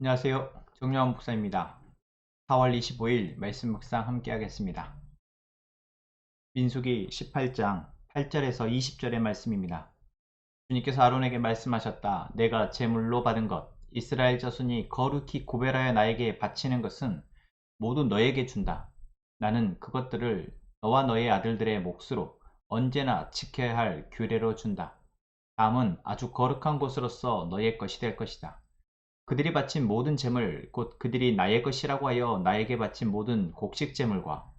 안녕하세요. 정요한 목사입니다. 4월 25일 말씀 묵상 함께 하겠습니다. 민수기 18장 8절에서 20절의 말씀입니다. 주님께서 아론에게 말씀하셨다. 내가 제물로 받은 것, 이스라엘 자손이 거룩히 구별하여 나에게 바치는 것은 모두 너에게 준다. 나는 그것들을 너와 너의 아들들의 몫으로 언제나 지켜야 할 규례로 준다. 다음은 아주 거룩한 곳으로서 너의 것이 될 것이다. 그들이 바친 모든 제물 곧 그들이 나의 것이라고 하여 나에게 바친 모든 곡식 제물과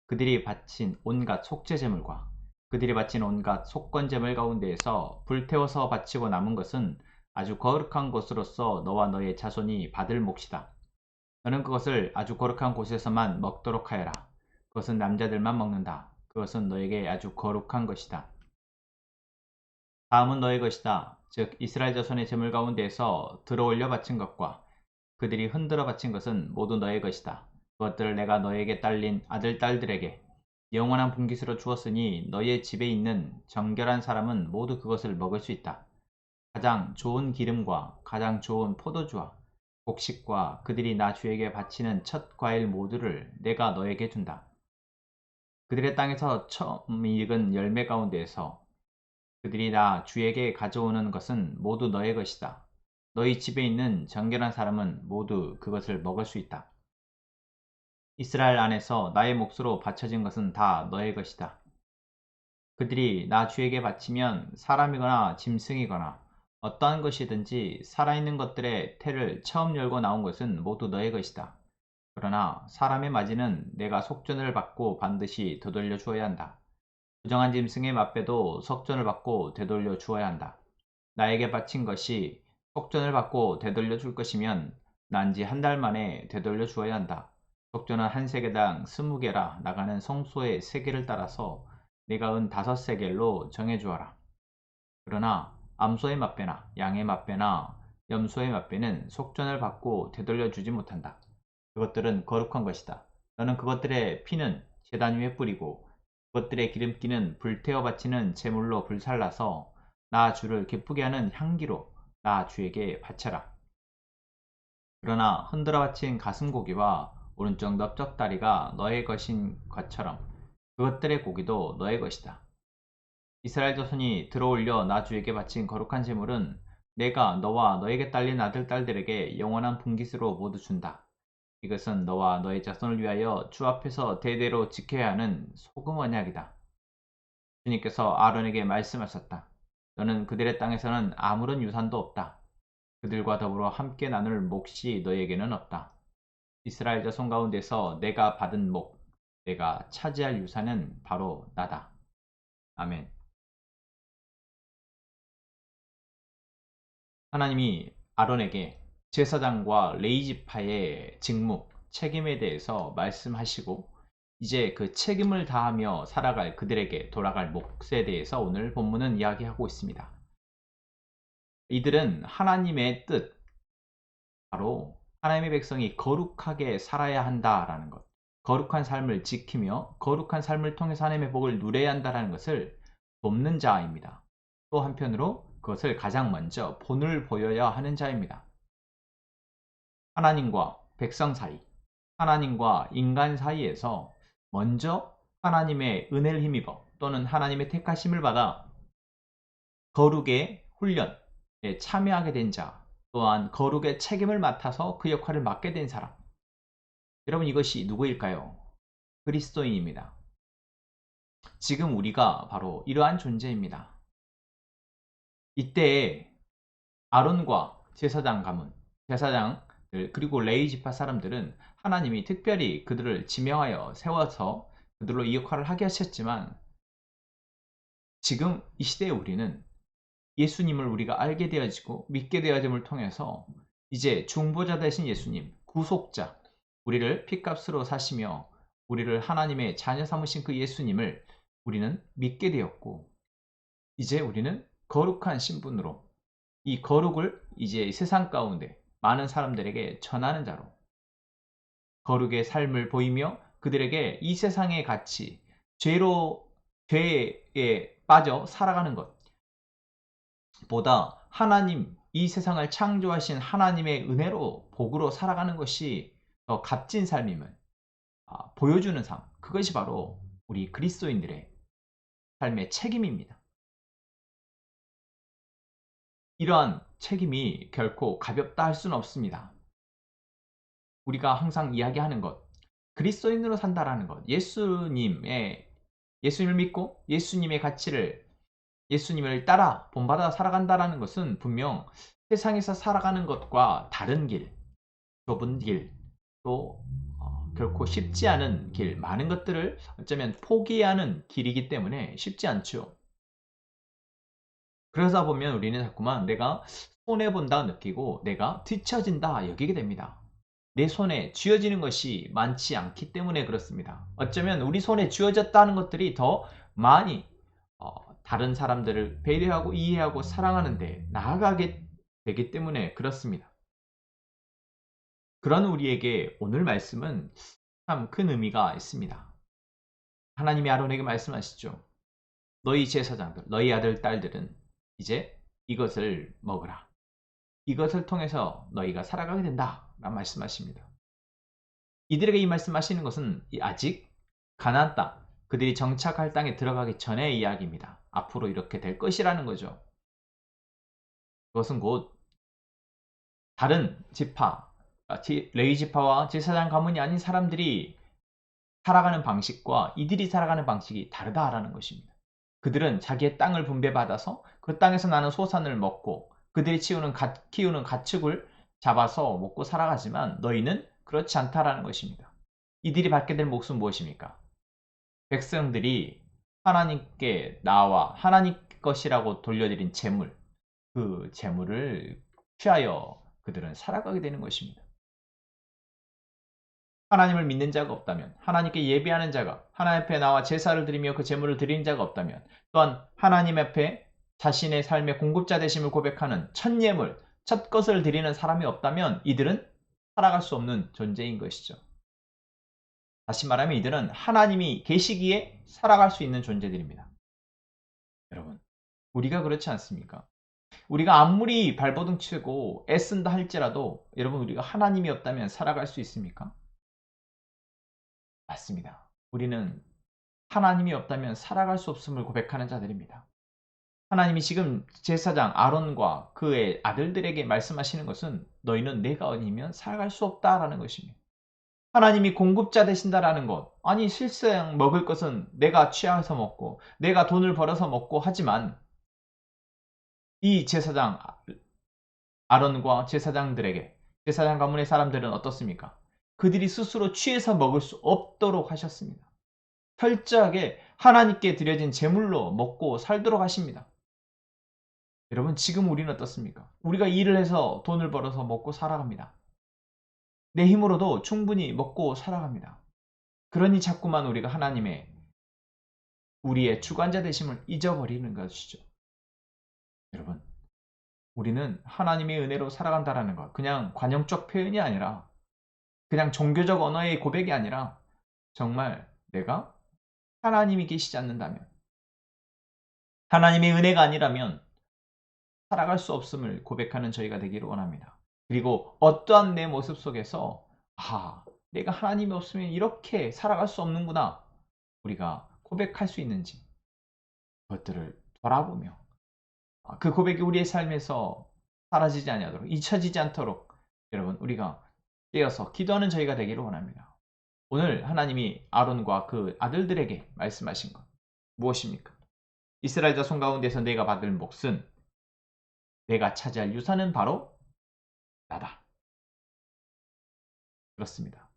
그들이 바친 온갖 속죄 제물과 그들이 바친 온갖 속건 제물 가운데에서 불태워서 바치고 남은 것은 아주 거룩한 곳으로서 너와 너의 자손이 받을 몫이다. 너는 그것을 아주 거룩한 곳에서만 먹도록 하여라. 그것은 남자들만 먹는다. 그것은 너에게 아주 거룩한 것이다. 다음은 너의 것이다. 즉 이스라엘 자손의 제물 가운데에서 들어올려 바친 것과 그들이 흔들어 바친 것은 모두 너의 것이다. 그것들을 내가 너에게 딸린 아들 딸들에게 영원한 분깃으로 주었으니 너의 집에 있는 정결한 사람은 모두 그것을 먹을 수 있다. 가장 좋은 기름과 가장 좋은 포도주와 곡식과 그들이 나 주에게 바치는 첫 과일 모두를 내가 너에게 준다. 그들의 땅에서 처음 익은 열매 가운데에서 그들이 나 주에게 가져오는 것은 모두 너의 것이다. 너희 집에 있는 정결한 사람은 모두 그것을 먹을 수 있다. 이스라엘 안에서 나의 몫으로 바쳐진 것은 다 너의 것이다. 그들이 나 주에게 바치면 사람이거나 짐승이거나 어떠한 것이든지 살아있는 것들의 태를 처음 열고 나온 것은 모두 너의 것이다. 그러나 사람의 마지는 내가 속전을 받고 반드시 되돌려 주어야 한다. 부정한 짐승의 맛배도 속전을 받고 되돌려 주어야 한다. 나에게 바친 것이 속전을 받고 되돌려 줄 것이면 난지 한 달 만에 되돌려 주어야 한다. 속전은 한 세계당 20개라 나가는 성소의 세계를 따라서 내가 은 5세겔로 정해 주어라. 그러나 암소의 맛배나 양의 맛배나 염소의 맛배는 속전을 받고 되돌려 주지 못한다. 그것들은 거룩한 것이다. 너는 그것들의 피는 제단 위에 뿌리고 그것들의 기름기는 불태워 바치는 제물로 불살라서 나 주를 기쁘게 하는 향기로 나 주에게 바쳐라. 그러나 흔들어 바친 가슴고기와 오른쪽 넓적다리가 너의 것인 것처럼 그것들의 고기도 너의 것이다. 이스라엘 자손이 들어올려 나 주에게 바친 거룩한 제물은 내가 너와 너에게 딸린 아들 딸들에게 영원한 분깃으로 모두 준다. 이것은 너와 너의 자손을 위하여 주 앞에서 대대로 지켜야 하는 소금 언약이다. 주님께서 아론에게 말씀하셨다. 너는 그들의 땅에서는 아무런 유산도 없다. 그들과 더불어 함께 나눌 몫이 너에게는 없다. 이스라엘 자손 가운데서 내가 받은 목, 내가 차지할 유산은 바로 나다. 아멘. 하나님이 아론에게 제사장과 레위지파의 직무, 책임에 대해서 말씀하시고 이제 그 책임을 다하며 살아갈 그들에게 돌아갈 몫에 대해서 오늘 본문은 이야기하고 있습니다. 이들은 하나님의 뜻, 바로 하나님의 백성이 거룩하게 살아야 한다라는 것, 거룩한 삶을 지키며 거룩한 삶을 통해서 하나님의 복을 누려야 한다는 것을 돕는 자입니다. 또 한편으로 그것을 가장 먼저 본을 보여야 하는 자입니다. 하나님과 백성 사이, 하나님과 인간 사이에서 먼저 하나님의 은혜를 힘입어 또는 하나님의 택하심을 받아 거룩의 훈련에 참여하게 된 자, 또한 거룩의 책임을 맡아서 그 역할을 맡게 된 사람. 여러분 이것이 누구일까요? 그리스도인입니다. 지금 우리가 바로 이러한 존재입니다. 이때에 아론과 제사장 가문, 제사장들 그리고 레위 지파 사람들은 하나님이 특별히 그들을 지명하여 세워서 그들로 이 역할을 하게 하셨지만 지금 이 시대에 우리는 예수님을 우리가 알게 되어지고 믿게 되어짐을 통해서 이제 중보자 되신 예수님, 구속자, 우리를 핏값으로 사시며 우리를 하나님의 자녀 삼으신 그 예수님을 우리는 믿게 되었고 이제 우리는 거룩한 신분으로 이 거룩을 이제 세상 가운데 많은 사람들에게 전하는 자로 거룩의 삶을 보이며 그들에게 이 세상의 가치, 죄에 빠져 살아가는 것, 보다 하나님, 이 세상을 창조하신 하나님의 은혜로 복으로 살아가는 것이 더 값진 삶임을 보여주는 삶, 그것이 바로 우리 그리스도인들의 삶의 책임입니다. 이러한 책임이 결코 가볍다 할 수는 없습니다. 우리가 항상 이야기하는 것, 그리스도인으로 산다라는 것, 예수님을 믿고 예수님의 가치를, 예수님을 따라 본받아 살아간다라는 것은 분명 세상에서 살아가는 것과 다른 길, 좁은 길, 또 결코 쉽지 않은 길, 많은 것들을 어쩌면 포기하는 길이기 때문에 쉽지 않죠. 그러다 보면 우리는 자꾸만 내가 손해본다 느끼고 내가 뒤처진다 여기게 됩니다. 내 손에 쥐어지는 것이 많지 않기 때문에 그렇습니다. 어쩌면 우리 손에 쥐어졌다는 것들이 더 많이 다른 사람들을 배려하고 이해하고 사랑하는데 나아가게 되기 때문에 그렇습니다. 그런 우리에게 오늘 말씀은 참 큰 의미가 있습니다. 하나님이 아론에게 말씀하시죠. 너희 제사장들, 너희 아들, 딸들은 이제 이것을 먹으라. 이것을 통해서 너희가 살아가게 된다. 라는 말씀하십니다. 이들에게 이 말씀하시는 것은 아직 가나안 땅, 그들이 정착할 땅에 들어가기 전의 이야기입니다. 앞으로 이렇게 될 것이라는 거죠. 그것은 곧 다른 지파, 레위 지파와 제사장 가문이 아닌 사람들이 살아가는 방식과 이들이 살아가는 방식이 다르다라는 것입니다. 그들은 자기의 땅을 분배받아서 그 땅에서 나는 소산을 먹고 그들이 키우는 가축을 잡아서 먹고 살아가지만 너희는 그렇지 않다라는 것입니다. 이들이 받게 될 몫은 무엇입니까? 백성들이 하나님께 나와 하나님 것이라고 돌려드린 재물, 그 재물을 취하여 그들은 살아가게 되는 것입니다. 하나님을 믿는 자가 없다면, 하나님께 예배하는 자가, 하나님 앞에 나와 제사를 드리며 그 제물을 드리는 자가 없다면, 또한 하나님 앞에 자신의 삶의 공급자 되심을 고백하는 첫 예물, 첫 것을 드리는 사람이 없다면 이들은 살아갈 수 없는 존재인 것이죠. 다시 말하면 이들은 하나님이 계시기에 살아갈 수 있는 존재들입니다. 여러분, 우리가 그렇지 않습니까? 우리가 아무리 발버둥 치고 애쓴다 할지라도 여러분 우리가 하나님이 없다면 살아갈 수 있습니까? 맞습니다. 우리는 하나님이 없다면 살아갈 수 없음을 고백하는 자들입니다. 하나님이 지금 제사장 아론과 그의 아들들에게 말씀하시는 것은 너희는 내가 아니면 살아갈 수 없다라는 것입니다. 하나님이 공급자 되신다라는 것. 아니 실상 먹을 것은 내가 취해서 먹고 내가 돈을 벌어서 먹고 하지만 이 제사장 아론과 제사장들에게 제사장 가문의 사람들은 어떻습니까? 그들이 스스로 취해서 먹을 수 없도록 하셨습니다. 철저하게 하나님께 드려진 제물로 먹고 살도록 하십니다. 여러분 지금 우리는 어떻습니까? 우리가 일을 해서 돈을 벌어서 먹고 살아갑니다. 내 힘으로도 충분히 먹고 살아갑니다. 그러니 자꾸만 우리가 하나님의 우리의 주관자 되심을 잊어버리는 것이죠. 여러분 우리는 하나님의 은혜로 살아간다는 것 그냥 관용적 표현이 아니라 그냥 종교적 언어의 고백이 아니라 정말 내가 하나님이 계시지 않는다면 하나님의 은혜가 아니라면 살아갈 수 없음을 고백하는 저희가 되기를 원합니다. 그리고 어떠한 내 모습 속에서 내가 하나님이 없으면 이렇게 살아갈 수 없는구나 우리가 고백할 수 있는지 그것들을 돌아보며 그 고백이 우리의 삶에서 사라지지 아니하도록 잊혀지지 않도록 여러분 우리가 깨어서 기도하는 저희가 되기를 원합니다. 오늘 하나님이 아론과 그 아들들에게 말씀하신 것 무엇입니까? 이스라엘 자손 가운데서 내가 받을 몫은 내가 차지할 유산은 바로 나다. 그렇습니다.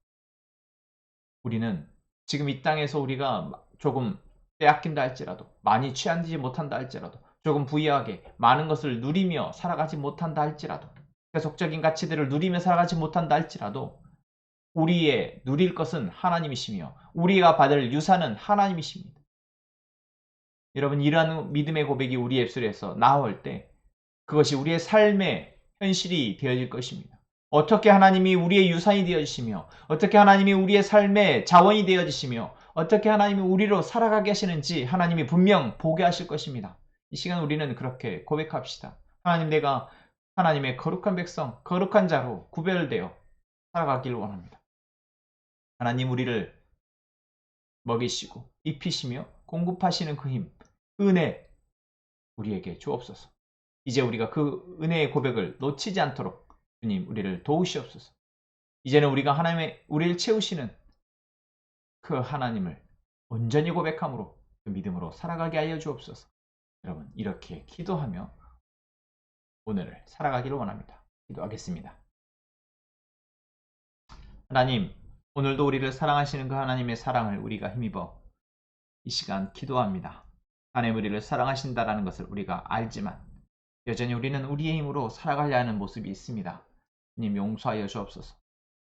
우리는 지금 이 땅에서 우리가 조금 빼앗긴다 할지라도 많이 취하지 못한다 할지라도 조금 부유하게 많은 것을 누리며 살아가지 못한다 할지라도 세속적인 가치들을 누리며 살아가지 못한다 할지라도 우리의 누릴 것은 하나님이시며 우리가 받을 유산은 하나님이십니다. 여러분 이러한 믿음의 고백이 우리의 입술에서 나올 때 그것이 우리의 삶의 현실이 되어질 것입니다. 어떻게 하나님이 우리의 유산이 되어지시며 어떻게 하나님이 우리의 삶의 자원이 되어지시며 어떻게 하나님이 우리로 살아가게 하시는지 하나님이 분명 보게 하실 것입니다. 이 시간 우리는 그렇게 고백합시다. 하나님, 내가 하나님의 거룩한 백성, 거룩한 자로 구별되어 살아가길 원합니다. 하나님, 우리를 먹이시고 입히시며 공급하시는 그 힘, 은혜 우리에게 주옵소서. 이제 우리가 그 은혜의 고백을 놓치지 않도록 주님 우리를 도우시옵소서. 이제는 우리가 하나님의 우리를 채우시는 그 하나님을 온전히 고백함으로 그 믿음으로 살아가게 하여 주옵소서. 여러분, 이렇게 기도하며 오늘을 살아가기를 원합니다. 기도하겠습니다. 하나님, 오늘도 우리를 사랑하시는 그 하나님의 사랑을 우리가 힘입어 이 시간 기도합니다. 하나님, 우리를 사랑하신다라는 것을 우리가 알지만 여전히 우리는 우리의 힘으로 살아가려 하는 모습이 있습니다. 주님, 용서하여 주옵소서.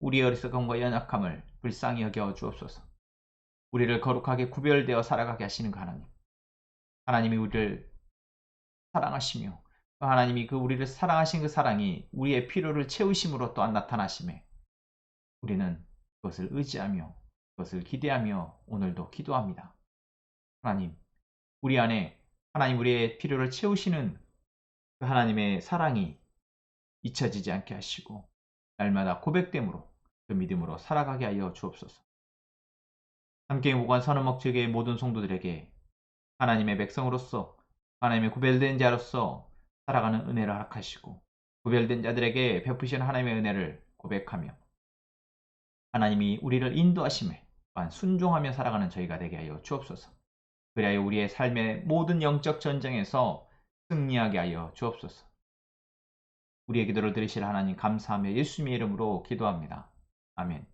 우리의 어리석음과 연약함을 불쌍히 여겨 주옵소서. 우리를 거룩하게 구별되어 살아가게 하시는 그 하나님, 하나님이 우리를 사랑하시며 그 하나님이 그 우리를 사랑하신 그 사랑이 우리의 필요를 채우심으로 또한 나타나심에 우리는 그것을 의지하며 그것을 기대하며 오늘도 기도합니다. 하나님, 우리 안에 하나님 우리의 필요를 채우시는 그 하나님의 사랑이 잊혀지지 않게 하시고 날마다 고백됨으로 그 믿음으로 살아가게 하여 주옵소서. 함께 보관 선언목적의 모든 성도들에게 하나님의 백성으로서 하나님의 구별된 자로서 살아가는 은혜를 허락하시고 구별된 자들에게 베푸신 하나님의 은혜를 고백하며 하나님이 우리를 인도하심에 또한 순종하며 살아가는 저희가 되게 하여 주옵소서. 그리하여 우리의 삶의 모든 영적 전쟁에서 승리하게 하여 주옵소서. 우리의 기도를 들으실 하나님 감사하며 예수님의 이름으로 기도합니다. 아멘.